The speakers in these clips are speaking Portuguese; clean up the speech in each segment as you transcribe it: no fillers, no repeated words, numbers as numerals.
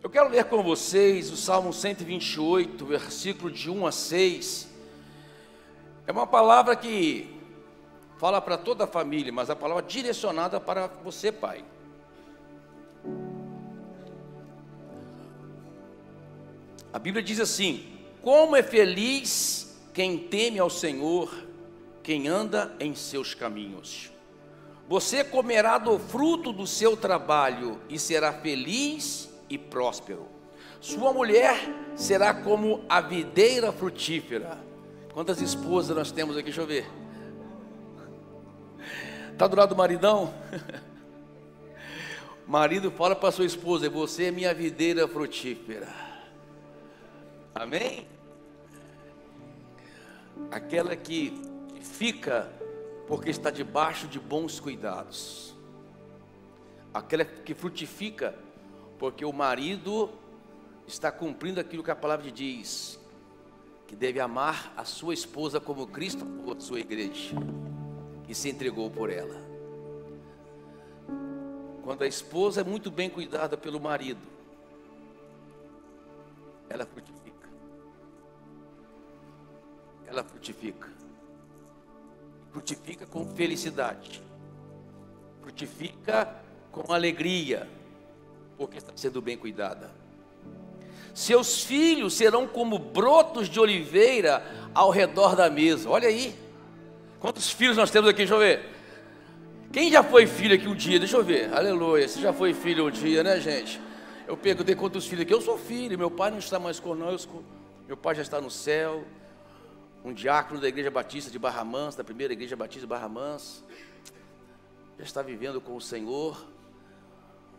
Eu quero ler com vocês o Salmo 128, versículo de 1 a 6. É uma palavra que fala para toda a família, mas a palavra direcionada para você, pai. A Bíblia diz assim: como é feliz quem teme ao Senhor, quem anda em seus caminhos. Você comerá do fruto do seu trabalho e será feliz e próspero. Sua mulher será como a videira frutífera. Quantas esposas nós temos aqui? Deixa eu ver. Está do lado do maridão? Marido, fala para sua esposa: você é minha videira frutífera. Amém? Aquela que fica porque está debaixo de bons cuidados. Aquela que frutifica porque o marido está cumprindo aquilo que a palavra diz, que deve amar a sua esposa como Cristo amou a sua igreja e se entregou por ela. Quando a esposa é muito bem cuidada pelo marido, ela frutifica. Ela frutifica. Frutifica com felicidade. Frutifica com alegria, porque está sendo bem cuidada. Seus filhos serão como brotos de oliveira ao redor da mesa. Olha aí, quantos filhos nós temos aqui, deixa eu ver. Quem já foi filho aqui um dia? Deixa eu ver, aleluia. Você já foi filho um dia, né, gente? Eu perguntei quantos filhos aqui. Eu sou filho, meu pai não está mais conosco, meu pai já está no céu. Um diácono da igreja batista de Barra Mansa, da primeira igreja batista de Barra Mansa, já está vivendo com o Senhor,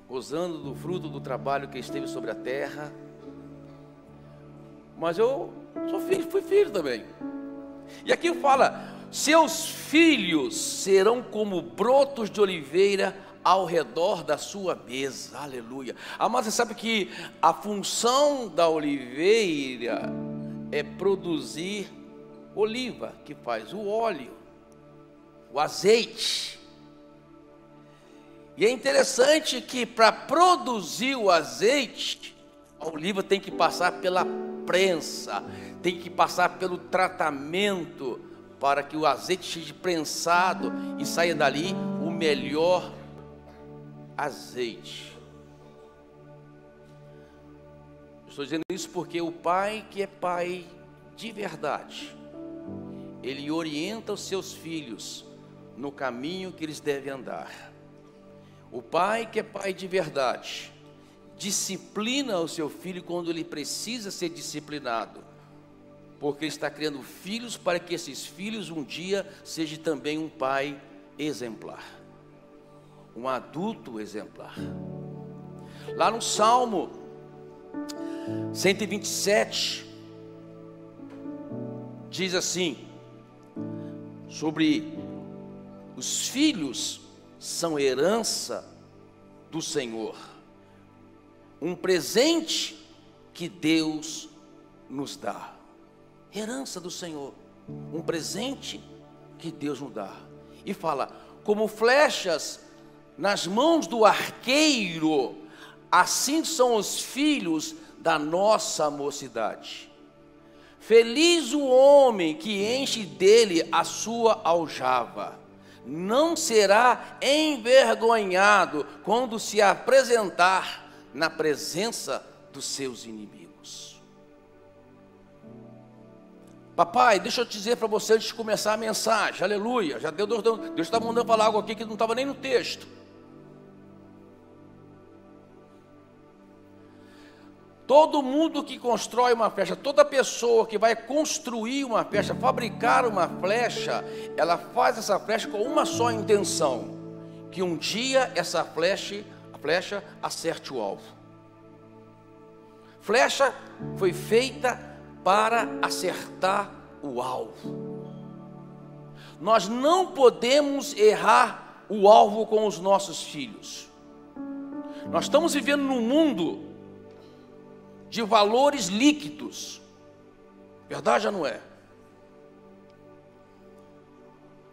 gozando do fruto do trabalho que esteve sobre a terra. Mas eu sou filho, fui filho também. E aqui fala: seus filhos serão como brotos de oliveira ao redor da sua mesa. Aleluia. Mas você sabe que a função da oliveira é produzir oliva, que faz o óleo, o azeite. E é interessante que para produzir o azeite, a oliva tem que passar pela prensa, tem que passar pelo tratamento, para que o azeite seja prensado e saia dali o melhor azeite. Estou dizendo isso porque o pai que é pai de verdade, ele orienta os seus filhos no caminho que eles devem andar. O pai que é pai de verdade disciplina o seu filho quando ele precisa ser disciplinado, porque ele está criando filhos para que esses filhos um dia sejam também um pai exemplar, um adulto exemplar. Lá no Salmo 127 diz assim, sobre os filhos são herança do Senhor, um presente que Deus nos dá. Herança do Senhor, um presente que Deus nos dá. E fala: como flechas nas mãos do arqueiro, assim são os filhos da nossa mocidade. Feliz o homem que enche dele a sua aljava, não será envergonhado quando se apresentar na presença dos seus inimigos. Papai, deixa eu te dizer para você antes de começar a mensagem, aleluia, já Deus está mandando falar algo aqui que não estava nem no texto. Todo mundo que constrói uma flecha, toda pessoa que vai construir uma flecha, fabricar uma flecha, ela faz essa flecha com uma só intenção: que um dia essa flecha acerte o alvo. Flecha foi feita para acertar o alvo. Nós não podemos errar o alvo com os nossos filhos. Nós estamos vivendo num mundo de valores líquidos, verdade ou não é?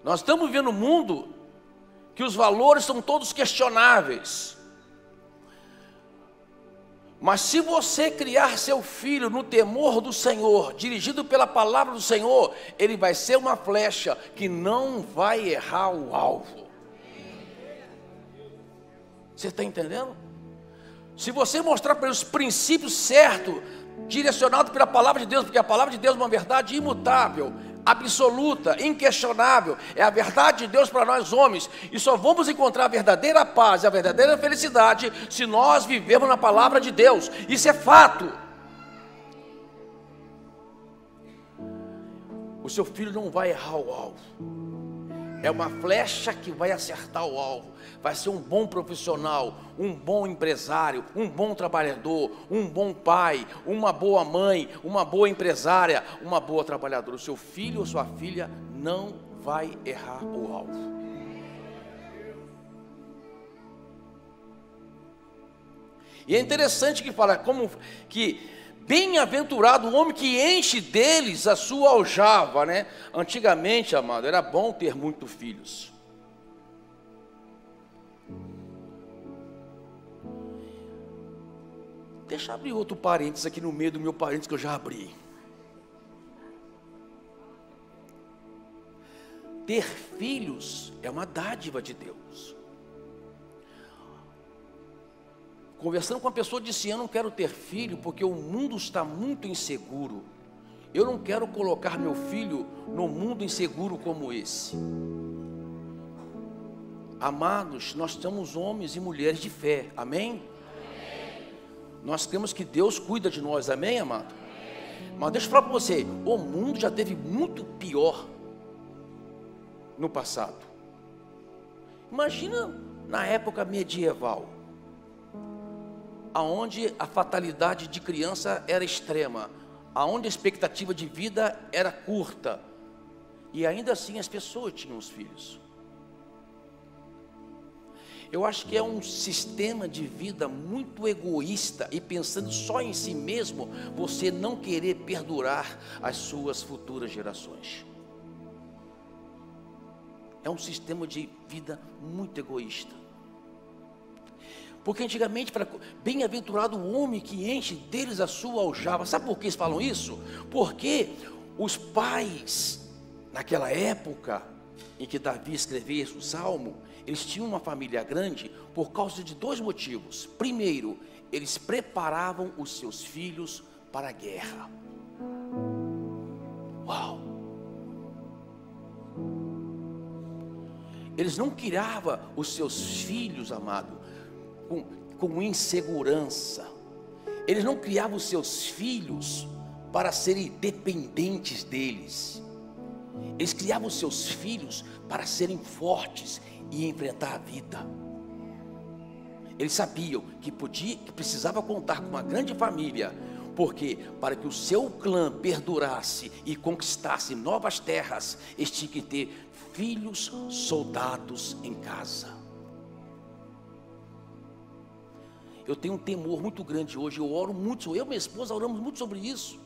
Nós estamos vivendo um mundo que os valores são todos questionáveis. Mas se você criar seu filho no temor do Senhor, dirigido pela palavra do Senhor, ele vai ser uma flecha que não vai errar o alvo. Você está entendendo? Se você mostrar para ele os princípios certos, direcionado pela palavra de Deus, porque a palavra de Deus é uma verdade imutável, absoluta, inquestionável, é a verdade de Deus para nós homens, e só vamos encontrar a verdadeira paz e a verdadeira felicidade se nós vivermos na palavra de Deus. Isso é fato. O seu filho não vai errar o alvo. É uma flecha que vai acertar o alvo. Vai ser um bom profissional, um bom empresário, um bom trabalhador, um bom pai, uma boa mãe, uma boa empresária, uma boa trabalhadora. O seu filho ou sua filha não vai errar o alvo. E é interessante que fala como que bem-aventurado o homem que enche deles a sua aljava, né? Antigamente, amado, era bom ter muitos filhos. Deixa eu abrir outro parênteses aqui no meio do meu parênteses que eu já abri. Ter filhos é uma dádiva de Deus. Conversando com uma pessoa, disse: eu não quero ter filho porque o mundo está muito inseguro. Eu não quero colocar meu filho no mundo inseguro como esse. Amados, nós somos homens e mulheres de fé, amém? Nós cremos que Deus cuida de nós, amém, amado? Mas deixa eu falar para você, o mundo já teve muito pior no passado. Imagina na época medieval, aonde a fatalidade de criança era extrema, aonde a expectativa de vida era curta, e ainda assim as pessoas tinham os filhos. Eu acho que é um sistema de vida muito egoísta, e pensando só em si mesmo, você não querer perdurar as suas futuras gerações. É um sistema de vida muito egoísta. Porque antigamente, bem-aventurado o homem que enche deles a sua aljava. Sabe por que eles falam isso? Porque os pais, naquela época em que Davi escrevia o Salmo, eles tinham uma família grande por causa de dois motivos. Primeiro, eles preparavam os seus filhos para a guerra. Uau! Eles não criavam os seus filhos, amado, com insegurança. Eles não criavam os seus filhos para serem dependentes deles. Eles criavam os seus filhos para serem fortes e enfrentar a vida. Eles sabiam que precisava contar com uma grande família, porque para que o seu clã perdurasse e conquistasse novas terras, eles tinham que ter filhos soldados em casa. Eu tenho um temor muito grande hoje, eu oro muito, eu e minha esposa oramos muito sobre isso.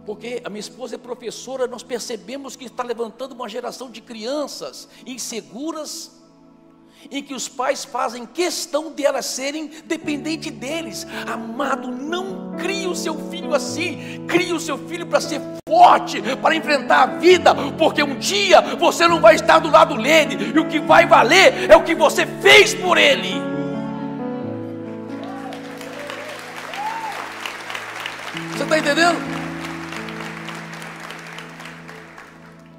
Porque a minha esposa é professora, nós percebemos que está levantando uma geração de crianças inseguras, em que os pais fazem questão de elas serem dependentes deles. Amado, não crie o seu filho assim, crie o seu filho para ser forte, para enfrentar a vida, porque um dia você não vai estar do lado dele, e o que vai valer é o que você fez por ele. Você está entendendo?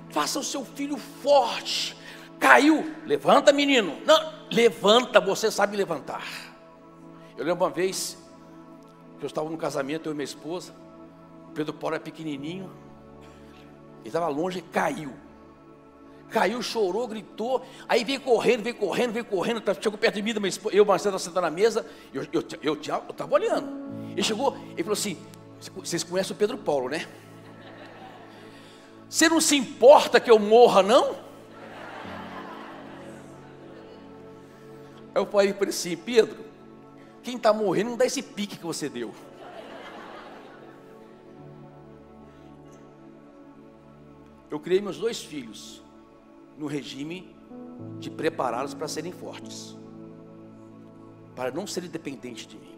Faça o seu filho forte. Caiu, levanta, menino. Não, levanta, você sabe levantar. Eu lembro uma vez que eu estava no casamento, eu e minha esposa. O Pedro Paulo era pequenininho, ele estava longe e caiu. Caiu, chorou, gritou. Aí veio correndo. Chegou perto de mim, da minha esposa, eu e o Marcelo sentado na mesa. Eu estava olhando. Ele chegou, ele falou assim: vocês conhecem o Pedro Paulo, né? Você não se importa que eu morra, não? Eu falei para ele assim: Pedro, quem está morrendo não dá esse pique que você deu. Eu criei meus dois filhos no regime de prepará-los para serem fortes, para não serem dependentes de mim.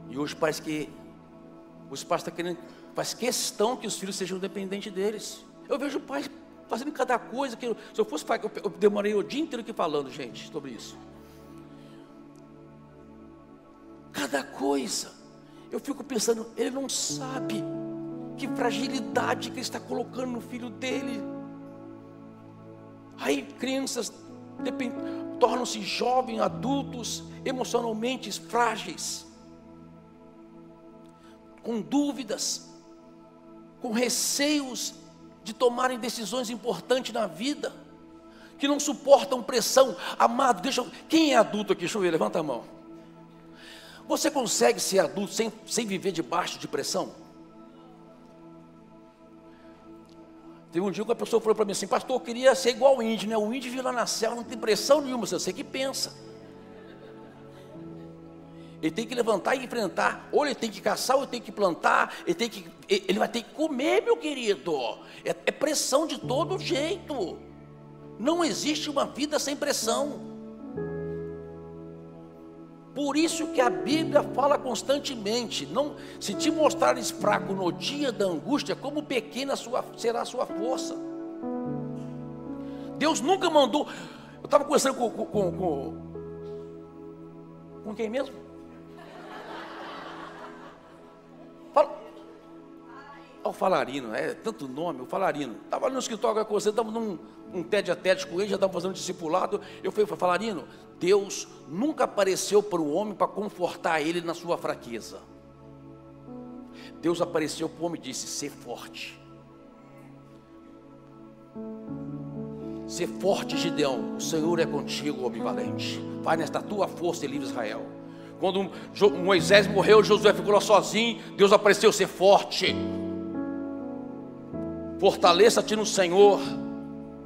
E hoje parece que os pais estão querendo, faz questão que os filhos sejam dependentes deles. Eu vejo pais fazendo cada coisa que se eu fosse pai, eu demorei o dia inteiro aqui falando, gente, sobre isso. Cada coisa, eu fico pensando, ele não sabe que fragilidade que ele está colocando no filho dele. Aí crianças tornam-se jovens, adultos, emocionalmente frágeis, com dúvidas, com receios de tomarem decisões importantes na vida, que não suportam pressão. Amado, quem é adulto aqui? Deixa eu ver, levanta a mão. Você consegue ser adulto sem viver debaixo de pressão? Teve um dia que a pessoa falou para mim assim: pastor, eu queria ser igual o índio, né? O índio vive lá na selva, não tem pressão nenhuma, você que pensa. Ele tem que levantar e enfrentar, ou ele tem que caçar, ou ele tem que plantar, ele vai ter que comer, meu querido. É pressão de todo jeito. Não existe uma vida sem pressão. Por isso que a Bíblia fala constantemente: não, se te mostrares fraco no dia da angústia, como pequena será a sua força. Deus nunca mandou. Eu estava conversando com quem mesmo? O Falarino, é tanto nome, o Falarino. Estava no escritório com você, estava num tete a tete com ele, já estava fazendo discipulado. Eu falei, Falarino, Deus nunca apareceu para o homem para confortar ele na sua fraqueza. Deus apareceu para o homem e disse: ser forte. Ser forte, Gideão, o Senhor é contigo, homem valente. Vai nesta tua força e livre Israel. Quando Moisés morreu, Josué ficou lá sozinho, Deus apareceu: ser forte. Fortaleça-te no Senhor,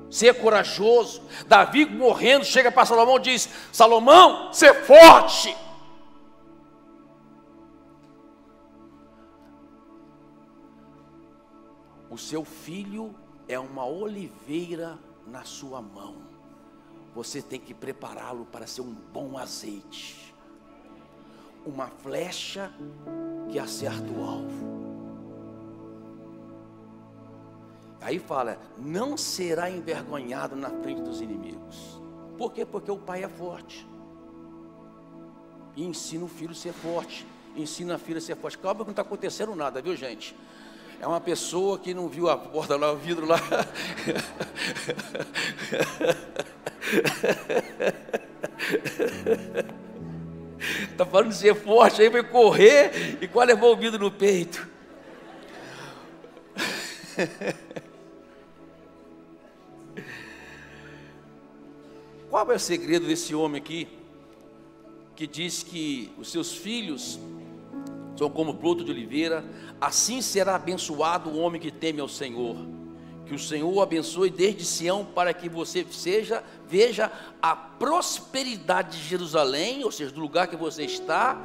ser corajoso. Davi morrendo, chega para Salomão e diz: Salomão, ser forte. O seu filho é uma oliveira na sua mão. Você tem que prepará-lo para ser um bom azeite, uma flecha que acerta o alvo. Aí fala: não será envergonhado na frente dos inimigos. Por quê? Porque o pai é forte. E ensina o filho a ser forte. Ensina a filha a ser forte. Calma que não está acontecendo nada, viu, gente? É uma pessoa que não viu a porta lá, o vidro lá. Está falando de ser forte, aí vai correr e quase levou o vidro no peito. Qual é o segredo desse homem aqui, que diz que os seus filhos são como broto de oliveira? Assim será abençoado o homem que teme ao Senhor. Que o Senhor o abençoe desde Sião, para que você veja a prosperidade de Jerusalém, ou seja, do lugar que você está,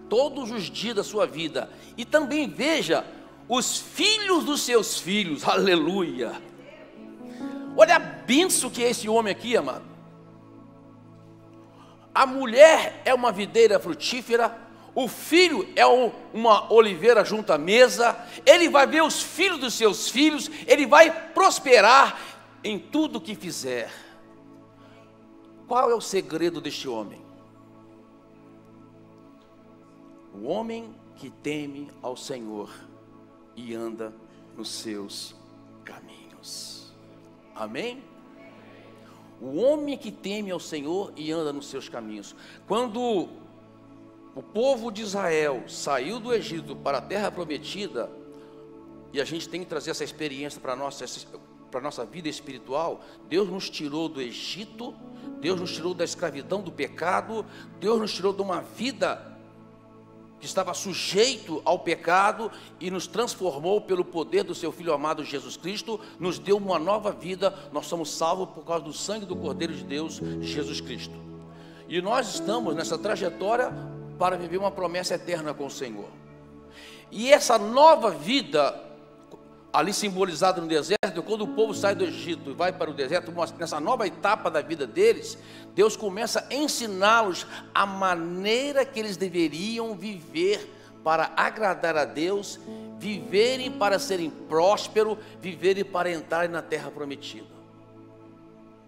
todos os dias da sua vida. E também veja os filhos dos seus filhos. Aleluia! Olha a bênção que é esse homem aqui, amado. A mulher é uma videira frutífera, o filho é uma oliveira junto à mesa. Ele vai ver os filhos dos seus filhos, ele vai prosperar em tudo que fizer. Qual é o segredo deste homem? O homem que teme ao Senhor e anda nos seus caminhos. Amém? O homem que teme ao Senhor e anda nos seus caminhos. Quando o povo de Israel saiu do Egito para a terra prometida, e a gente tem que trazer essa experiência para a nossa vida espiritual. Deus nos tirou do Egito, Deus nos tirou da escravidão do pecado, Deus nos tirou de uma vida que estava sujeito ao pecado e nos transformou pelo poder do seu Filho amado Jesus Cristo, nos deu uma nova vida. Nós somos salvos por causa do sangue do Cordeiro de Deus, Jesus Cristo. E nós estamos nessa trajetória para viver uma promessa eterna com o Senhor. E essa nova vida ali simbolizado no deserto, quando o povo sai do Egito e vai para o deserto, nessa nova etapa da vida deles, Deus começa a ensiná-los a maneira que eles deveriam viver para agradar a Deus, viverem para serem prósperos, viverem para entrarem na terra prometida.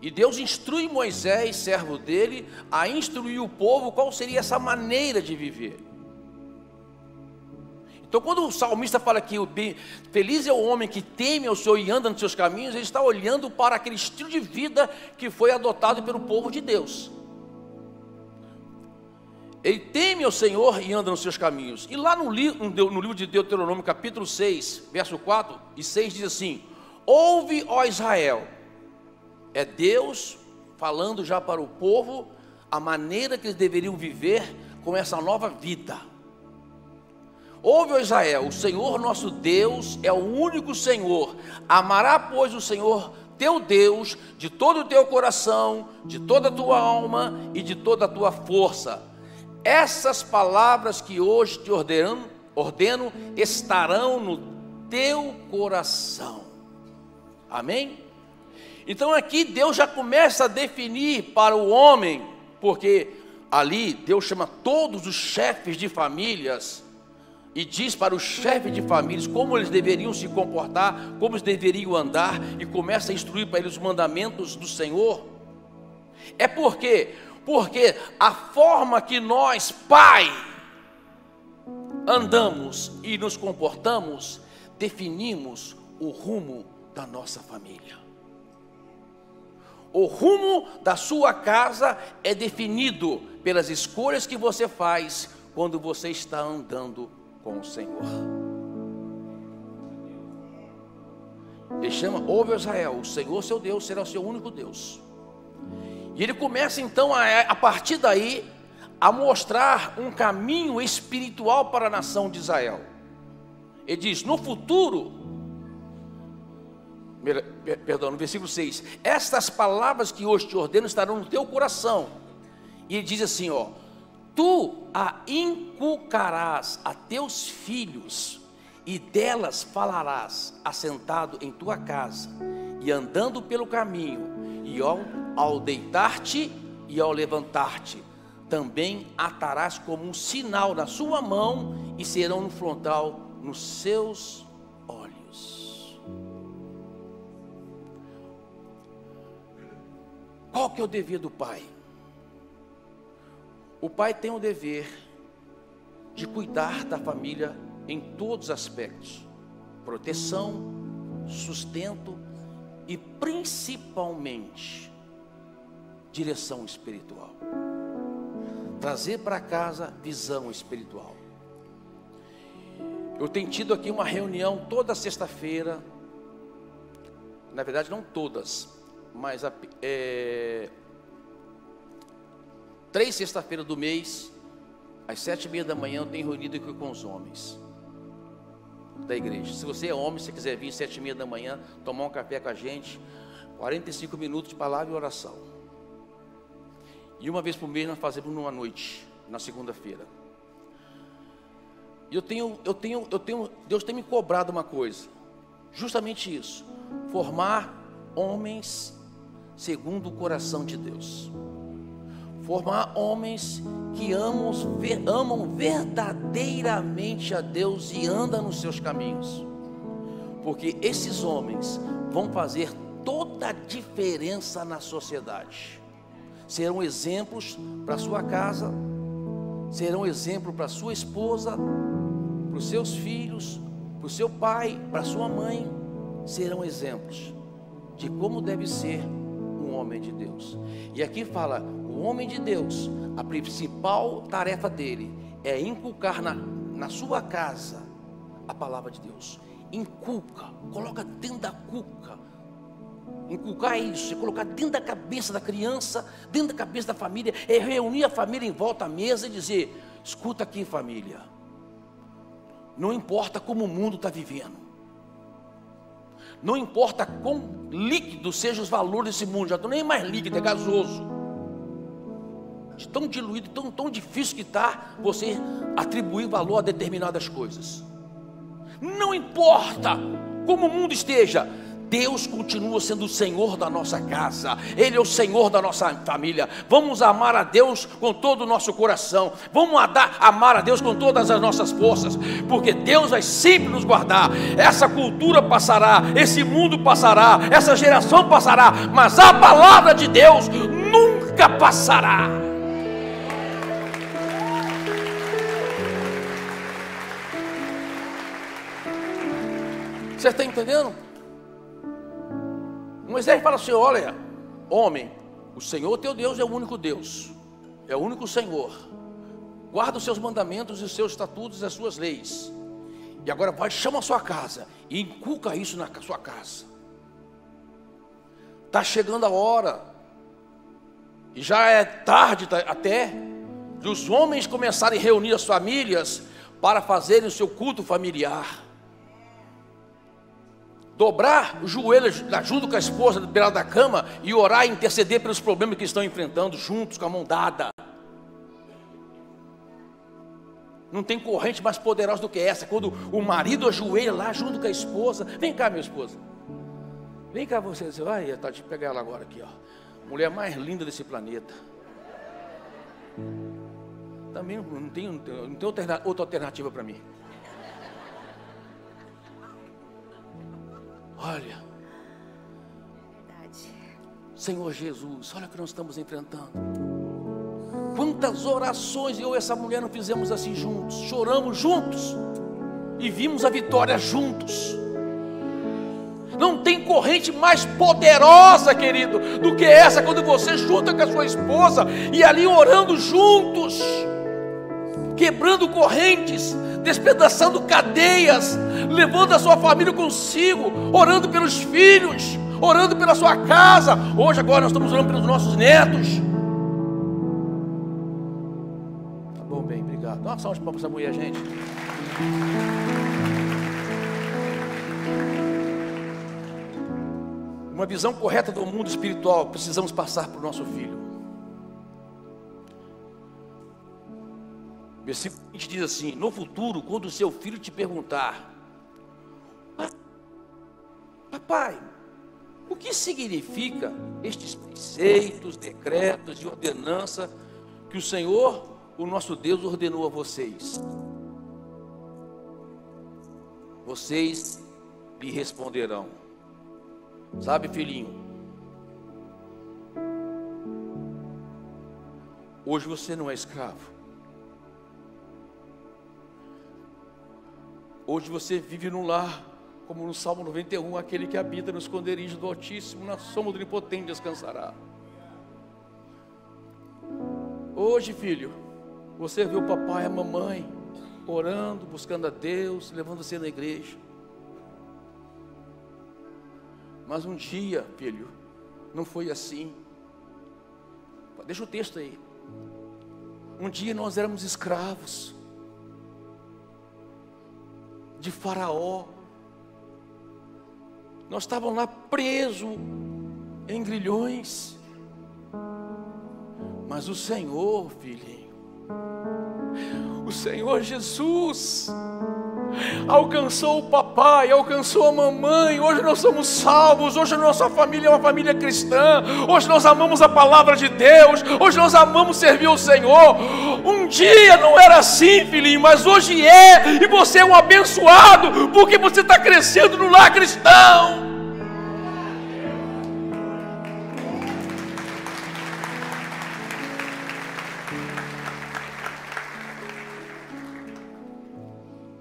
E Deus instrui Moisés, servo dele, a instruir o povo qual seria essa maneira de viver. Então, quando o salmista fala que feliz é o homem que teme ao Senhor e anda nos seus caminhos, ele está olhando para aquele estilo de vida que foi adotado pelo povo de Deus. Ele teme ao Senhor e anda nos seus caminhos. E lá no livro de Deuteronômio, capítulo 6, verso 4 e 6, diz assim: ouve, ó Israel. É Deus falando já para o povo a maneira que eles deveriam viver com essa nova vida. Ouve, ó Israel, o Senhor nosso Deus é o único Senhor. Amará, pois, o Senhor teu Deus de todo o teu coração, de toda a tua alma e de toda a tua força. Essas palavras que hoje te ordeno estarão no teu coração. Amém? Então aqui Deus já começa a definir para o homem, porque ali Deus chama todos os chefes de famílias e diz para os chefes de famílias como eles deveriam se comportar, como eles deveriam andar, e começa a instruir para eles os mandamentos do Senhor. É porque a forma que nós, pai, andamos e nos comportamos, definimos o rumo da nossa família. O rumo da sua casa é definido pelas escolhas que você faz quando você está andando com o Senhor. Ele chama, ouve Israel, o Senhor seu Deus será o seu único Deus. E ele começa então a partir daí a mostrar um caminho espiritual para a nação de Israel. Ele diz, no futuro, no versículo 6, estas palavras que hoje te ordeno estarão no teu coração. E ele diz assim, ó, tu a inculcarás a teus filhos, e delas falarás, assentado em tua casa, e andando pelo caminho, e ao deitar-te e ao levantar-te, também atarás como um sinal na sua mão, e serão no frontal nos seus olhos. Qual que é o dever do pai? O pai tem o dever de cuidar da família em todos os aspectos: proteção, sustento e principalmente direção espiritual. Trazer para casa visão espiritual. Eu tenho tido aqui uma reunião toda sexta-feira, na verdade não todas, mas 3 sexta-feiras do mês, às 7h30 da manhã, eu tenho reunido aqui com os homens da igreja. Se você é homem, se quiser vir às 7h30 da manhã, tomar um café com a gente, 45 minutos de palavra e oração. E uma vez por mês nós fazemos numa noite, na segunda-feira. E Deus tem me cobrado uma coisa, justamente isso: formar homens segundo o coração de Deus. Formar homens que amam verdadeiramente a Deus e andam nos seus caminhos. Porque esses homens vão fazer toda a diferença na sociedade. Serão exemplos para a sua casa, serão exemplo para a sua esposa, para os seus filhos, para o seu pai, para a sua mãe. Serão exemplos de como deve ser um homem de Deus. E aqui fala, o homem de Deus, a principal tarefa dele é inculcar na sua casa a palavra de Deus. Inculca, coloca dentro da cuca. Inculcar é isso, é colocar dentro da cabeça da criança, dentro da cabeça da família, é reunir a família em volta à mesa e dizer: escuta aqui, família, não importa como o mundo está vivendo, não importa quão líquido sejam os valores desse mundo, já estão nem mais líquido, é gasoso, de tão diluído, tão difícil que está você atribuir valor a determinadas coisas. Não importa como o mundo esteja, Deus continua sendo o Senhor da nossa casa, Ele é o Senhor da nossa família. Vamos amar a Deus com todo o nosso coração, vamos amar a Deus com todas as nossas forças, porque Deus vai sempre nos guardar. Essa cultura passará, esse mundo passará, essa geração passará, mas a palavra de Deus nunca passará. Você está entendendo? Moisés fala assim: olha, homem, o Senhor teu Deus é o único Deus, é o único Senhor. Guarda os seus mandamentos e os seus estatutos e as suas leis. E agora vai, chama a sua casa e inculca isso na sua casa. Está chegando a hora, e já é tarde até, de os homens começarem a reunir as famílias para fazerem o seu culto familiar. Dobrar os joelhos junto com a esposa do beirado da cama e orar e interceder pelos problemas que estão enfrentando juntos, com a mão dada. Não tem corrente mais poderosa do que essa, quando o marido ajoelha lá junto com a esposa. Vem cá, minha esposa, vem cá você, vai, tá, deixa eu pegar ela agora aqui, ó. Mulher mais linda desse planeta. Também não tem outra alternativa para mim. Olha, verdade. Senhor Jesus, olha o que nós estamos enfrentando. Quantas orações eu e essa mulher não fizemos assim juntos, choramos juntos e vimos a vitória juntos. Não tem corrente mais poderosa, querido, do que essa, quando você junta com a sua esposa e ali orando juntos, quebrando correntes, despedaçando cadeias, levando a sua família consigo, orando pelos filhos, orando pela sua casa. Hoje agora nós estamos orando pelos nossos netos. Tá bom, bem, obrigado. Dá uma salva de palmas para essa mulher, gente. Uma visão correta do mundo espiritual precisamos passar para o nosso filho. Versículo 20 diz assim: no futuro, quando o seu filho te perguntar: papai, o que significa estes preceitos, decretos e ordenança que o Senhor, o nosso Deus, ordenou a vocês? Vocês lhe responderão: sabe, filhinho, hoje você não é escravo. Hoje você vive num lar, como no Salmo 91, aquele que habita no esconderijo do Altíssimo, na sombra do Onipotente descansará. Hoje, filho, você vê o papai e a mamãe orando, buscando a Deus, levando você na igreja. Mas um dia, filho, não foi assim. Deixa o texto aí. Um dia nós éramos escravos de Faraó. Nós estávamos lá presos em grilhões. Mas o Senhor, filhinho, o Senhor Jesus alcançou o papai, alcançou a mamãe. Hoje nós somos salvos. Hoje a nossa família é uma família cristã. Hoje nós amamos a palavra de Deus. Hoje nós amamos servir ao Senhor. Um dia não era assim, filhinho, mas hoje é. E você é um abençoado, porque você está crescendo no lar cristão.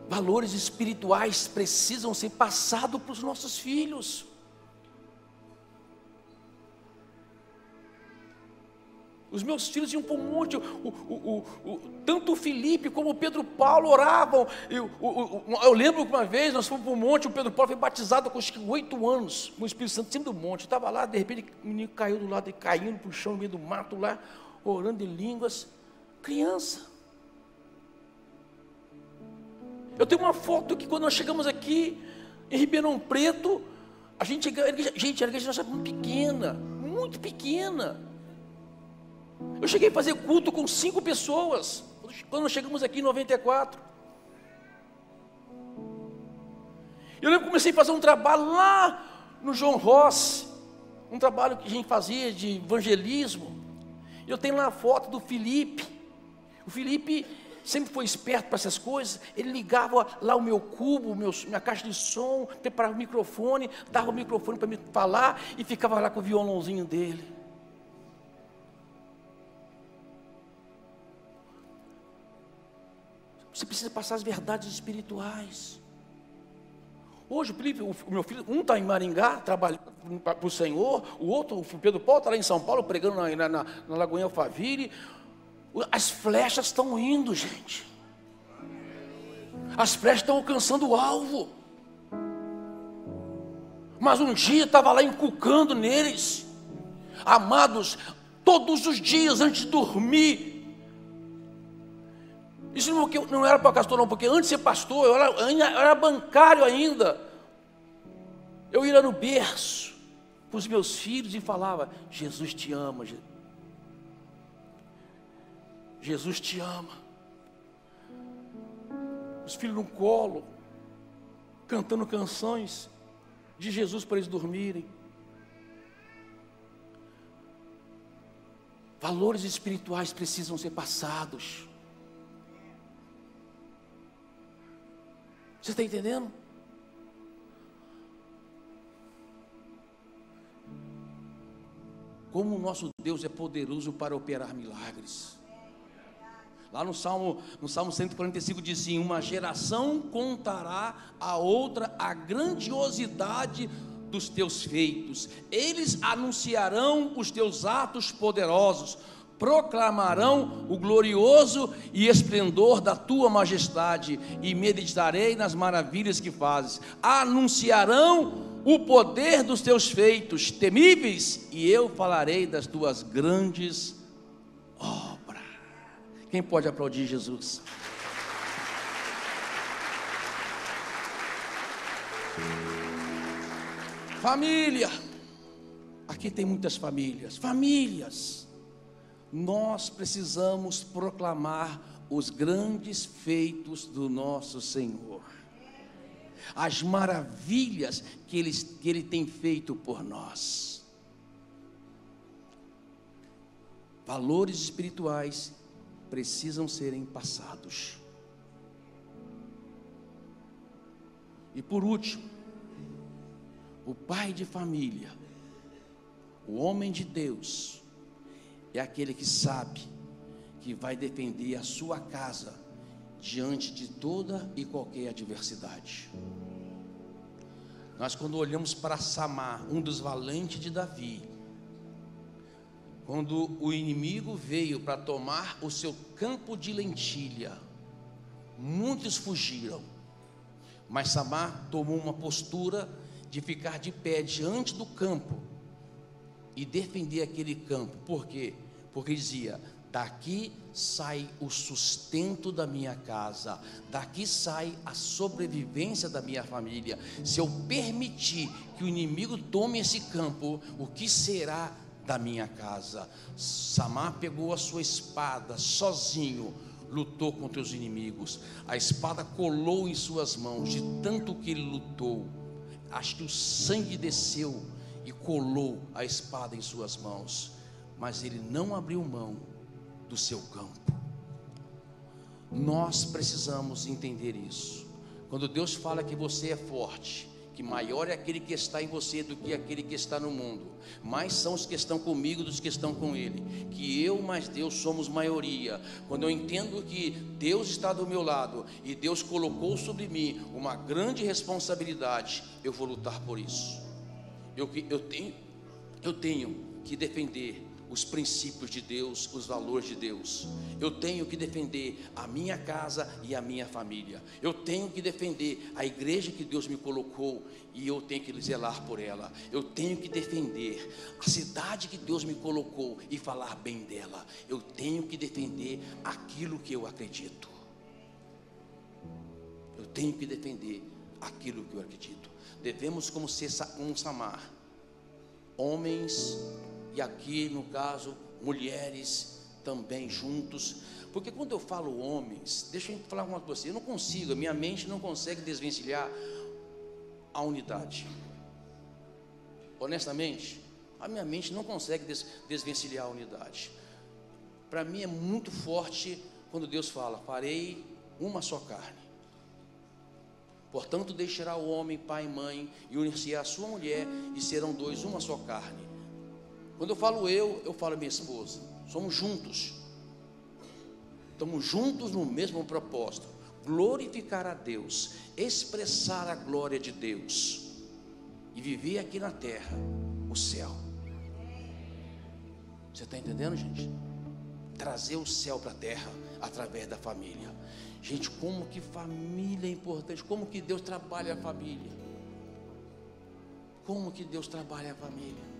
Valores espirituais precisam ser passados para os nossos filhos. Os meus filhos iam para o monte, tanto o Felipe como o Pedro Paulo oravam. Eu lembro que uma vez nós fomos para o monte, o Pedro Paulo foi batizado com 8 anos, com o Espírito Santo, em cima do monte. Estava lá, de repente o menino caiu do lado, caindo para o chão, no meio do mato lá, orando em línguas. Criança. Eu tenho uma foto que quando nós chegamos aqui em Ribeirão Preto, a igreja nossa muito pequena, muito pequena. Eu cheguei a fazer culto com 5 pessoas, quando nós chegamos aqui em 94. Eu lembro que comecei a fazer um trabalho lá no João Rossi, um trabalho que a gente fazia de evangelismo. Eu tenho lá a foto do Felipe. O Felipe sempre foi esperto para essas coisas. Ele ligava lá o meu cubo, minha caixa de som, preparava o microfone, dava o microfone para me falar e ficava lá com o violãozinho dele. Você precisa passar as verdades espirituais. Hoje o meu filho, um está em Maringá, trabalhando para o Senhor, o outro, o Pedro Paulo, está lá em São Paulo, pregando na Lagoinha Alphaville. As flechas estão indo, gente. As flechas estão alcançando o alvo. Mas um dia estava lá inculcando neles. Amados, todos os dias antes de dormir. Isso não era para pastor não, porque antes de ser pastor, eu era bancário ainda. Eu ia no berço para os meus filhos e falava: Jesus te ama, Jesus te ama. Os filhos no colo, cantando canções de Jesus para eles dormirem. Valores espirituais precisam ser passados. Você está entendendo? Como o nosso Deus é poderoso para operar milagres. Lá no Salmo 145 diz assim: uma geração contará a outra a grandiosidade dos teus feitos. Eles anunciarão os teus atos poderosos, proclamarão o glorioso e esplendor da tua majestade, e meditarei nas maravilhas que fazes. Anunciarão o poder dos teus feitos temíveis, e eu falarei das tuas grandes obras. Quem pode aplaudir Jesus? Família, aqui tem muitas famílias. Nós precisamos proclamar os grandes feitos do nosso Senhor, as maravilhas que Ele tem feito por nós. Valores espirituais precisam serem passados. E por último, o pai de família, o homem de Deus, é aquele que sabe que vai defender a sua casa diante de toda e qualquer adversidade. Nós, quando olhamos para Samar, um dos valentes de Davi, quando o inimigo veio para tomar o seu campo de lentilha, muitos fugiram, mas Samar tomou uma postura de ficar de pé diante do campo e defender aquele campo. Por quê? Porque dizia: daqui sai o sustento da minha casa, daqui sai a sobrevivência da minha família. Se eu permitir que o inimigo tome esse campo, o que será da minha casa? Samar pegou a sua espada sozinho, lutou contra os inimigos. A espada colou em suas mãos, de tanto que ele lutou. Acho que o sangue desceu e colou a espada em suas mãos, mas ele não abriu mão do seu campo. Nós precisamos entender isso. Quando Deus fala que você é forte, que maior é aquele que está em você do que aquele que está no mundo, mais são os que estão comigo dos que estão com Ele, que eu mais Deus somos maioria. Quando eu entendo que Deus está do meu lado e Deus colocou sobre mim uma grande responsabilidade, eu vou lutar por isso. Eu tenho que defender os princípios de Deus, os valores de Deus. Eu tenho que defender a minha casa e a minha família. Eu tenho que defender a igreja que Deus me colocou e eu tenho que zelar por ela. Eu tenho que defender a cidade que Deus me colocou e falar bem dela. Eu tenho que defender aquilo que eu acredito. Eu tenho que defender aquilo que eu acredito. Devemos, como Samar, homens, e aqui no caso mulheres também juntos, porque quando eu falo homens, deixa eu falar uma coisa para você, eu não consigo, a minha mente não consegue desvencilhar a unidade. Honestamente, a minha mente não consegue desvencilhar a unidade. Para mim é muito forte quando Deus fala: farei uma só carne. Portanto, deixará o homem pai e mãe e unir-se à sua mulher, e serão dois uma só carne. Quando eu falo minha esposa. Somos juntos. Estamos juntos no mesmo propósito: glorificar a Deus, expressar a glória de Deus e viver aqui na terra o céu. Você está entendendo, gente? Trazer o céu para a terra através da família. Gente, como que família é importante, como que Deus trabalha a família. Como que Deus trabalha a família.